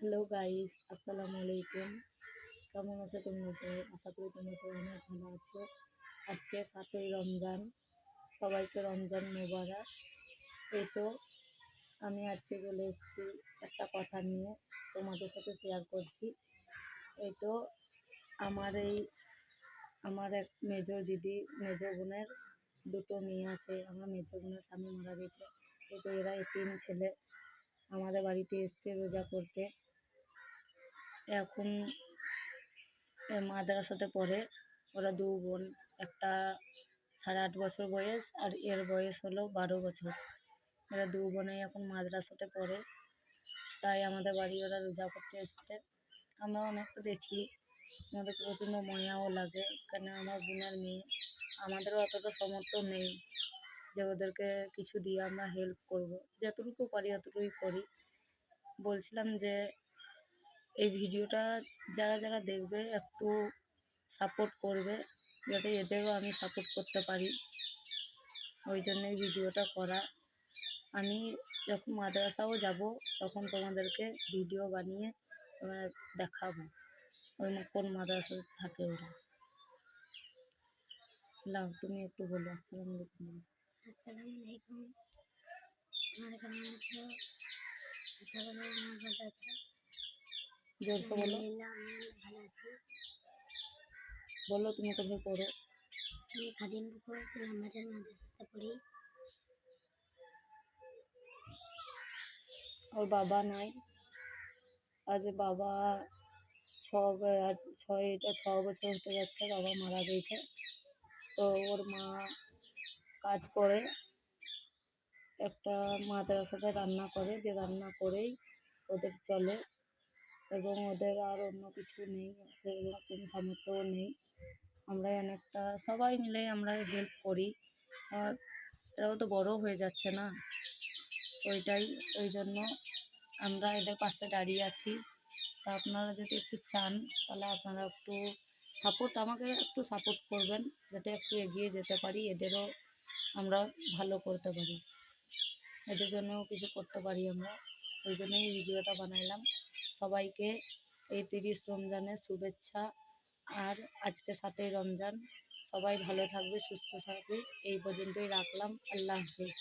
Hello guys, আসসালামু আলাইকুম। কেমন আছো তোমরা সবাই? আশা করি তোমরা সবাই অনেক ভালো আছো। আজকে ৭ই রমজান, সবাইকে রমজান মোবারক। এই তো আমি আজকে চলে এসেছি একটা কথা নিয়ে তোমাদের সাথে শেয়ার করছি। এই তো আমার এই আমার এক মেজো দিদি, মেজো বোনের দুটো মেয়ে আছে। আমার মেজো বোনের স্বামী মারা গেছে। এই তো এরা এতিম ছেলে আমাদের বাড়িতে এসছে রোজা করতে। এখন মাদ্রাসাতে পড়ে। ওরা দু বোন, একটা 8.5 বছর বয়স আর এর বয়স হলো 12 বছর। এরা দু বোনেই এখন মাদ্রাসাতে পড়ে, তাই আমাদের বাড়ি ওরা রোজা করতে এসছে। আমরা অনেকটা দেখি, আমাদের প্রচণ্ড মায়াও লাগে, কেন আমার বোনের মেয়ে। আমাদেরও অতটা সামর্থ্য নেই যে ওদেরকে কিছু দিয়ে আমরা হেল্প করব। যতটুকু পারি অতটুকুই করি। বলছিলাম যে এই ভিডিওটা যারা যারা দেখবে একটু সাপোর্ট করবে, যাতে এদেরও আমি সাপোর্ট করতে পারি। ওই জন্যই ভিডিওটা করা। আমি যখন মাদ্রাসাও যাব তখন তোমাদেরকে ভিডিও বানিয়ে দেখাবো ওই কোন মাদ্রাসাতে থাকে ওরা। লাও, তুমি একটু বলো। আসসালামু আলাইকুম। আসসালামু আলাইকুম। তোমরা কেমন আছো? আশা করি আমার ভালো আছো। জোরসে বলো। আলহামদুলিল্লাহ আমি ভালো আছি। বলো তুমি কোথায় পড়ো? আমি খাদিমপুর নামাজার মাদ্রাসাতে পড়ি। ওর বাবা নাই। আজ বাবা আজ 6 বছর হতে যাচ্ছে বাবা মারা গেছে। তো ওর মা কাজ করে, একটা মাদ্রাসাতে রান্না করে, যে রান্না করেই ওদের চলে, এবং ওদের আর অন্য কিছু নেই, সেরকম সামর্থ্যও নেই। আমরাই অনেকটা সবাই মিলে আমরা হেল্প করি। আর এরাও তো বড় হয়ে যাচ্ছে না, ওই জন্য আমরা এদের পাশে দাঁড়িয়ে আছি। তা আপনারা যদি একটু চান তাহলে আপনারা একটু আমাকে একটু সাপোর্ট করবেন, যাতে একটু এগিয়ে যেতে পারি, এদেরও আমরা ভালো করতে পারি, এদের জন্যও কিছু করতে পারি আমরা। ওই জন্যই ভিডিওটা বানাইলাম। সবাইকে এই 30 রমজানের শুভেচ্ছা। আর আজকে 7ই রমজান। সবাই ভালো থাকবে, সুস্থ থাকবে। এই পর্যন্তই রাখলাম। আল্লাহ হাফেজ।